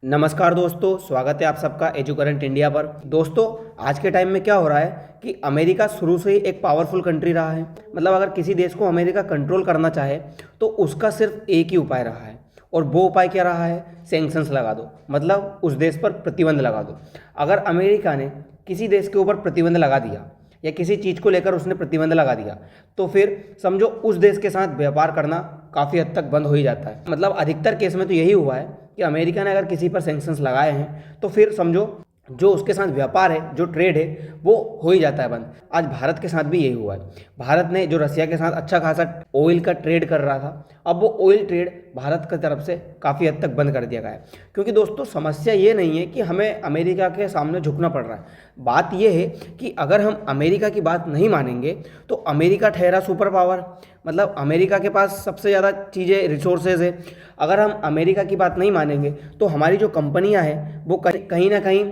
नमस्कार दोस्तों, स्वागत है आप सबका एजुकरेंट इंडिया पर। दोस्तों, आज के टाइम में क्या हो रहा है कि अमेरिका शुरू से ही एक पावरफुल कंट्री रहा है। मतलब अगर किसी देश को अमेरिका कंट्रोल करना चाहे तो उसका सिर्फ एक ही उपाय रहा है, और वो उपाय क्या रहा है? सैंक्शंस लगा दो, मतलब उस देश पर प्रतिबंध लगा दो। अगर अमेरिका ने किसी देश के ऊपर प्रतिबंध लगा दिया या किसी चीज़ को लेकर उसने प्रतिबंध लगा दिया तो फिर समझो उस देश के साथ व्यापार करना काफ़ी हद तक बंद हो ही जाता है। मतलब अधिकतर केस में तो यही हुआ है कि अमेरिका ने अगर किसी पर सैंक्शंस लगाए हैं तो फिर समझो जो उसके साथ व्यापार है, जो ट्रेड है, वो हो ही जाता है बंद। आज भारत के साथ भी यही हुआ है। भारत ने जो रसिया के साथ अच्छा खासा ऑयल का ट्रेड कर रहा था, अब वो ऑयल ट्रेड भारत की तरफ से काफ़ी हद तक बंद कर दिया गया है। क्योंकि दोस्तों, समस्या ये नहीं है कि हमें अमेरिका के सामने झुकना पड़ रहा है। बात यह है कि अगर हम अमेरिका की बात नहीं मानेंगे तो अमेरिका ठहरा सुपर पावर। मतलब अमेरिका के पास सबसे ज़्यादा चीज़ें, रिसोर्सेज है। अगर हम अमेरिका की बात नहीं मानेंगे तो हमारी जो कंपनियां हैं वो कहीं ना कहीं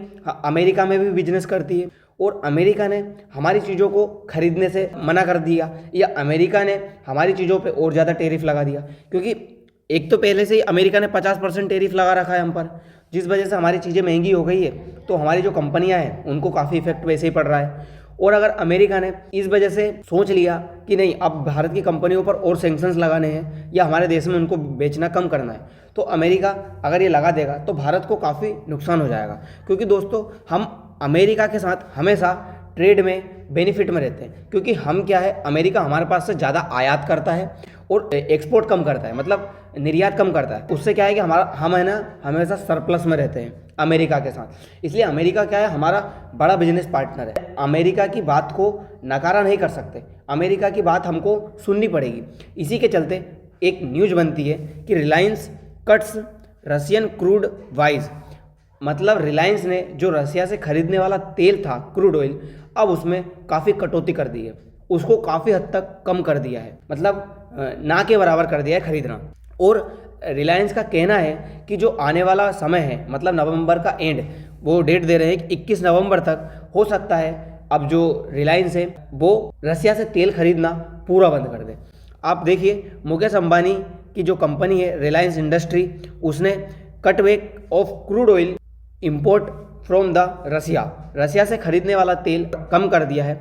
अमेरिका में भी बिजनेस करती है, और अमेरिका ने हमारी चीज़ों को खरीदने से मना कर दिया, या अमेरिका ने हमारी चीज़ों पे और ज़्यादा टैरिफ लगा दिया। क्योंकि एक तो पहले से ही अमेरिका ने 50% टैरिफ लगा रखा है हम पर, जिस वजह से हमारी चीज़ें महंगी हो गई है। तो हमारी जो कंपनियां हैं उनको काफ़ी इफेक्ट वैसे ही पड़ रहा है। और अगर अमेरिका ने इस वजह से सोच लिया कि नहीं, अब भारत की कंपनियों पर और सैंक्शंस लगाने हैं या हमारे देश में उनको बेचना कम करना है, तो अमेरिका अगर ये लगा देगा तो भारत को काफ़ी नुकसान हो जाएगा। क्योंकि दोस्तों, हम अमेरिका के साथ हमेशा ट्रेड में बेनिफिट में रहते हैं। क्योंकि हम क्या है, अमेरिका हमारे पास से ज़्यादा आयात करता है और एक्सपोर्ट कम करता है, मतलब निर्यात कम करता है। उससे क्या है कि हम है ना हमेशा सरप्लस में रहते हैं अमेरिका के साथ। इसलिए अमेरिका क्या है, हमारा बड़ा बिजनेस पार्टनर है। अमेरिका की बात को नकारा नहीं कर सकते, अमेरिका की बात हमको सुननी पड़ेगी। इसी के चलते एक न्यूज़ बनती है कि Reliance cuts Russian crude wise. मतलब रिलायंस ने जो रसिया से खरीदने वाला तेल था, क्रूड ऑयल, अब उसमें काफ़ी कटौती कर दी है, उसको काफ़ी हद तक कम कर दिया है। मतलब ना के बराबर कर दिया है खरीदना। और रिलायंस का कहना है कि जो आने वाला समय है, मतलब नवंबर का एंड, वो डेट दे रहे हैं कि 21 नवंबर तक हो सकता है अब जो रिलायंस है वो रसिया से तेल खरीदना पूरा बंद कर दे। आप देखिए, मुकेश अंबानी की जो कंपनी है रिलायंस इंडस्ट्री, उसने cutback of crude oil import from the Russia से खरीदने वाला तेल कम कर दिया है।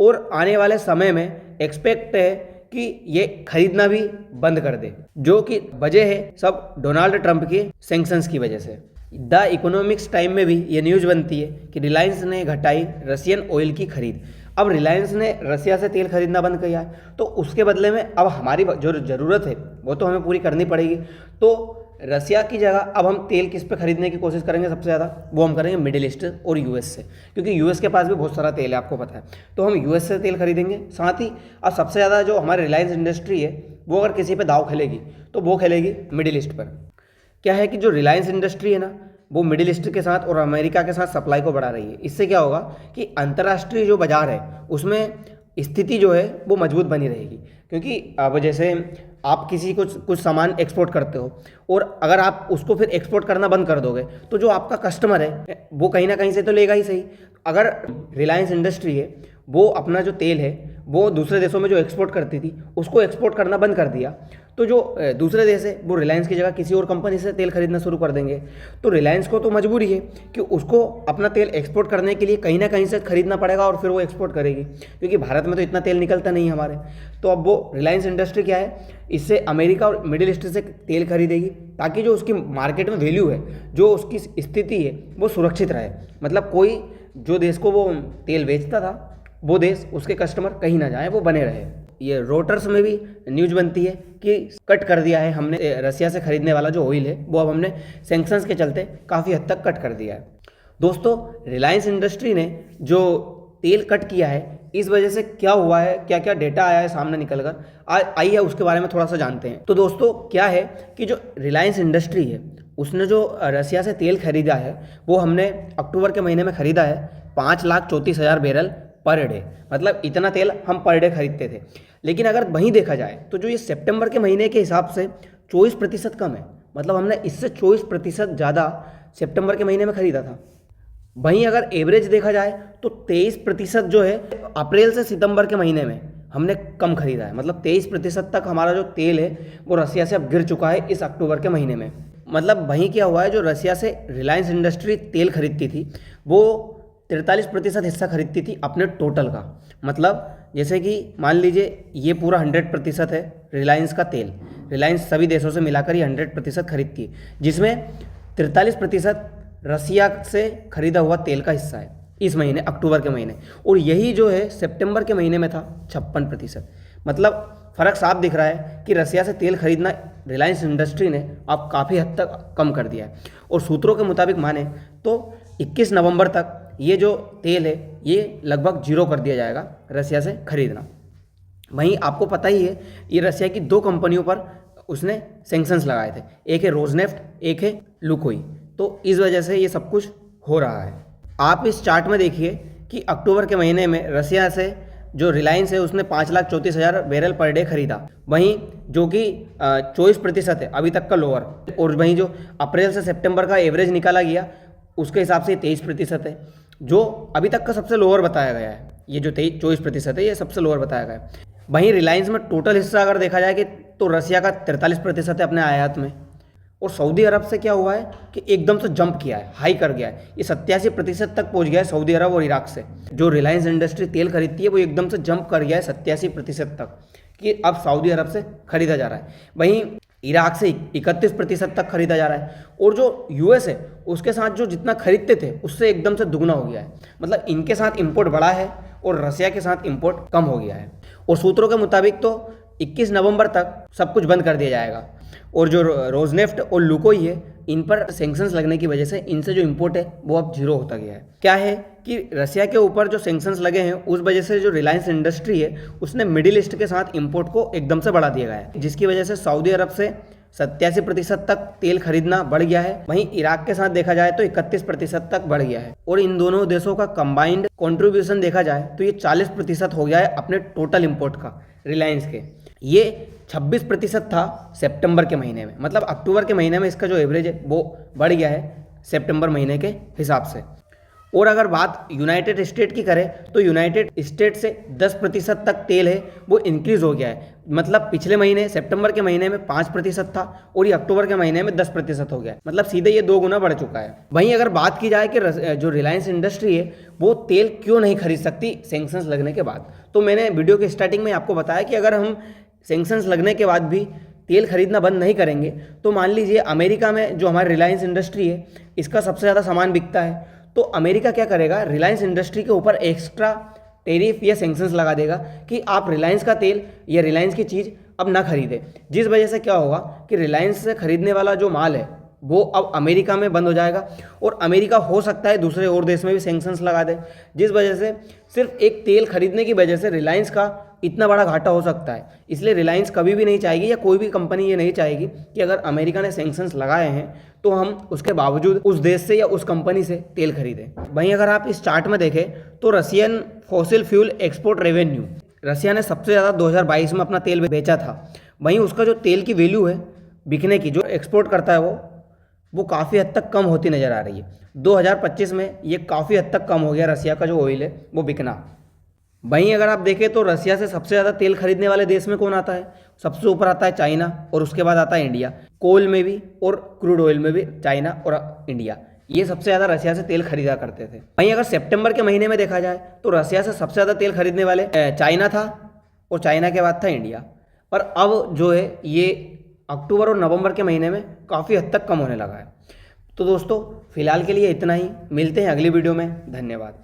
और आने वाले समय में एक्सपेक्ट है कि ये खरीदना भी बंद कर दे, जो कि वजह है सब डोनाल्ड ट्रंप के सैंक्शंस की वजह से। द इकोनॉमिक्स टाइम में भी ये न्यूज़ बनती है कि रिलायंस ने घटाई रशियन ऑयल की खरीद। अब रिलायंस ने रसिया से तेल खरीदना बंद किया है, तो उसके बदले में अब हमारी जो ज़रूरत है वो तो हमें पूरी करनी पड़ेगी। तो रसिया की जगह अब हम तेल किस पे खरीदने की कोशिश करेंगे? सबसे ज़्यादा वो हम करेंगे मिडिल ईस्ट और यूएस से, क्योंकि यूएस के पास भी बहुत सारा तेल है, आपको पता है। तो हम यूएस से तेल खरीदेंगे। साथ ही अब सबसे ज़्यादा जो हमारी रिलायंस इंडस्ट्री है वो अगर किसी पे दाव खेलेगी तो वो खेलेगी मिडिल ईस्ट पर। क्या है कि जो रिलायंस इंडस्ट्री है ना, वो मिडिल ईस्ट के साथ और अमेरिका के साथ सप्लाई को बढ़ा रही है। इससे क्या होगा कि अंतर्राष्ट्रीय जो बाजार है उसमें स्थिति जो है वो मजबूत बनी रहेगी। क्योंकि अब जैसे आप किसी कुछ सामान एक्सपोर्ट करते हो, और अगर आप उसको फिर एक्सपोर्ट करना बंद कर दोगे तो जो आपका कस्टमर है वो कहीं ना कहीं से तो लेगा ही सही। अगर रिलायंस इंडस्ट्री है वो अपना जो तेल है वो दूसरे देशों में जो एक्सपोर्ट करती थी उसको एक्सपोर्ट करना बंद कर दिया, तो जो दूसरे देश है वो रिलायंस की जगह किसी और कंपनी से तेल खरीदना शुरू कर देंगे। तो रिलायंस को तो मजबूरी है कि उसको अपना तेल एक्सपोर्ट करने के लिए कहीं ना कहीं से खरीदना पड़ेगा, और फिर वो एक्सपोर्ट करेगी। क्योंकि भारत में तो इतना तेल निकलता नहीं है हमारे। तो अब वो रिलायंस इंडस्ट्री क्या है, इससे अमेरिका और मिडिल ईस्ट से तेल खरीदेगी, ताकि जो उसकी मार्केट में वैल्यू है, जो उसकी स्थिति है, वो सुरक्षित रहे। मतलब कोई जो देश को वो तेल बेचता था वो देश, उसके कस्टमर कहीं ना जाए, वो बने रहे। ये रोटर्स में भी न्यूज़ बनती है कि कट कर दिया है हमने रसिया से खरीदने वाला जो ऑयल है वो अब हमने सैंक्शंस के चलते काफ़ी हद तक कट कर दिया है। दोस्तों, रिलायंस इंडस्ट्री ने जो तेल कट किया है इस वजह से क्या हुआ है, क्या क्या डेटा आया है सामने निकल कर, आइए उसके बारे में थोड़ा सा जानते हैं। तो दोस्तों, क्या है कि जो रिलायंस इंडस्ट्री है उसने जो रसिया से तेल खरीदा है वो हमने अक्टूबर के महीने में खरीदा है 5,34,000 बैरल पर डे। मतलब इतना तेल हम पर डे खरीदते थे। लेकिन अगर वहीं देखा जाए तो जो ये सितंबर के महीने के हिसाब से 24% कम है। मतलब हमने इससे 24% ज़्यादा सितंबर के महीने में खरीदा था। वहीं अगर एवरेज देखा जाए तो 23% जो है अप्रैल से सितंबर के महीने में हमने कम खरीदा है। मतलब 23% तक हमारा जो तेल है वो रसिया से अब गिर चुका है इस अक्टूबर के महीने में। मतलब वहीं क्या हुआ है, जो रसिया से रिलायंस इंडस्ट्री तेल खरीदती थी वो 43% हिस्सा खरीदती थी अपने टोटल का। मतलब जैसे कि मान लीजिए ये पूरा 100% है रिलायंस का तेल, रिलायंस सभी देशों से मिलाकर ये 100% खरीदती है, जिसमें 43% रसिया से खरीदा हुआ तेल का हिस्सा है इस महीने अक्टूबर के महीने। और यही जो है सितंबर के महीने में था 56%। मतलब फ़र्क साफ दिख रहा है कि रसिया से तेल खरीदना रिलायंस इंडस्ट्री ने अब काफ़ी हद तक कम कर दिया है। और सूत्रों के मुताबिक माने तो 21 नवंबर तक ये जो तेल है ये लगभग जीरो कर दिया जाएगा रसिया से खरीदना। वहीं आपको पता ही है ये रसिया की 2 कंपनियों पर उसने सैंक्शंस लगाए थे, एक है रोजनेफ्ट, एक है लुकोई। तो इस वजह से ये सब कुछ हो रहा है। आप इस चार्ट में देखिए कि अक्टूबर के महीने में रसिया से जो रिलायंस है उसने 5,34,000 बैरल पर डे खरीदा, वहीं जो कि 24% है अभी तक का लोअर। और वहीं जो अप्रैल से सितंबर का एवरेज निकाला गया उसके हिसाब से 23% है, जो अभी तक का सबसे लोअर बताया गया है। ये जो 24% है ये सबसे लोअर बताया गया है। वहीं रिलायंस में टोटल हिस्सा अगर देखा जाए कि तो रसिया का 43% है अपने आयात में। और सऊदी अरब से क्या हुआ है कि एकदम से जंप किया है, हाई कर गया है, ये 87% तक पहुंच गया है सऊदी अरब और इराक से। जो रिलायंस इंडस्ट्री तेल खरीदती है वो एकदम से जंप कर गया है 87% तक, कि अब सऊदी अरब से खरीदा जा रहा है। वहीं इराक से 31% तक खरीदा जा रहा है। और जो यूएस है उसके साथ जो जितना खरीदते थे उससे एकदम से दुगना हो गया है। मतलब इनके साथ इंपोर्ट बढ़ा है और रसिया के साथ इंपोर्ट कम हो गया है। और सूत्रों के मुताबिक तो 21 नवंबर तक सब कुछ बंद कर दिया जाएगा। और जो रोजनेफ्ट और लुकोई है इन पर सैंक्शंस लगने की वजह से इनसे जो इंपोर्ट है वो अब जीरो होता गया है। क्या है कि रसिया के ऊपर जो सैंक्शंस लगे हैं उस वजह से जो रिलायंस इंडस्ट्री है उसने मिडिल ईस्ट के साथ इंपोर्ट को एकदम से बढ़ा दिया गया है, जिसकी वजह से सऊदी अरब से 87% तक तेल खरीदना बढ़ गया है। वहीं इराक के साथ देखा जाए तो 31% तक बढ़ गया है। और इन दोनों देशों का कंबाइंड कंट्रीब्यूशन देखा जाए तो ये 40% हो गया है अपने टोटल इंपोर्ट का रिलायंस के। ये 26% था सितंबर के महीने में। मतलब अक्टूबर के महीने में इसका जो एवरेज है वो बढ़ गया है सितंबर महीने के हिसाब से। और अगर बात यूनाइटेड स्टेट की करें तो यूनाइटेड स्टेट से 10% तक तेल है वो इंक्रीज हो गया है। मतलब पिछले महीने सितंबर के महीने में 5% था और ये अक्टूबर के महीने में 10% हो गया। मतलब सीधे ये 2 गुना बढ़ चुका है। वहीं अगर बात की जाए कि जो रिलायंस इंडस्ट्री है वो तेल क्यों नहीं खरीद सकती सैंक्शंस लगने के बाद, तो मैंने वीडियो के स्टार्टिंग में आपको बताया कि अगर हम सैंक्शंस लगने के बाद भी तेल खरीदना बंद नहीं करेंगे तो मान लीजिए अमेरिका में जो हमारी रिलायंस इंडस्ट्री है इसका सबसे ज़्यादा सामान बिकता है, तो अमेरिका क्या करेगा, रिलायंस इंडस्ट्री के ऊपर एक्स्ट्रा टेरिफ या सैंक्शंस लगा देगा कि आप रिलायंस का तेल या रिलायंस की चीज़ अब ना खरीदें। जिस वजह से क्या होगा कि रिलायंस से खरीदने वाला जो माल है वो अब अमेरिका में बंद हो जाएगा और अमेरिका हो सकता है दूसरे और देश में भी सैंक्शंस लगा दे, जिस वजह से सिर्फ एक तेल खरीदने की वजह से रिलायंस का इतना बड़ा घाटा हो सकता है। इसलिए रिलायंस कभी भी नहीं चाहेगी या कोई भी कंपनी ये नहीं चाहेगी कि अगर अमेरिका ने सैंक्शंस लगाए हैं तो हम उसके बावजूद उस देश से या उस कंपनी से तेल खरीदें। वहीं अगर आप इस चार्ट में देखें तो Russian fossil fuel export revenue, Russia ने सबसे ज़्यादा 2022 में अपना तेल बेचा था। वहीं उसका जो तेल की वैल्यू है बिकने की, जो एक्सपोर्ट करता है वो काफ़ी हद तक कम होती नज़र आ रही है। 2025 में ये काफ़ी हद तक कम हो गया रसिया का जो ऑयल है वो बिकना। वहीं अगर आप देखें तो रसिया से सबसे ज़्यादा तेल खरीदने वाले देश में कौन आता है, सबसे ऊपर आता है चाइना और उसके बाद आता है इंडिया। कोल में भी और क्रूड ऑयल में भी चाइना और इंडिया, ये सबसे ज़्यादा रसिया से तेल खरीदा करते थे। वहीं अगर सितंबर के महीने में देखा जाए तो रसिया से सबसे ज़्यादा तेल खरीदने वाले चाइना था और चाइना के बाद था इंडिया। पर अब जो है ये अक्टूबर और नवंबर के महीने में काफ़ी हद तक कम होने लगा है। तो दोस्तों फिलहाल के लिए इतना ही, मिलते हैं अगली वीडियो में। धन्यवाद।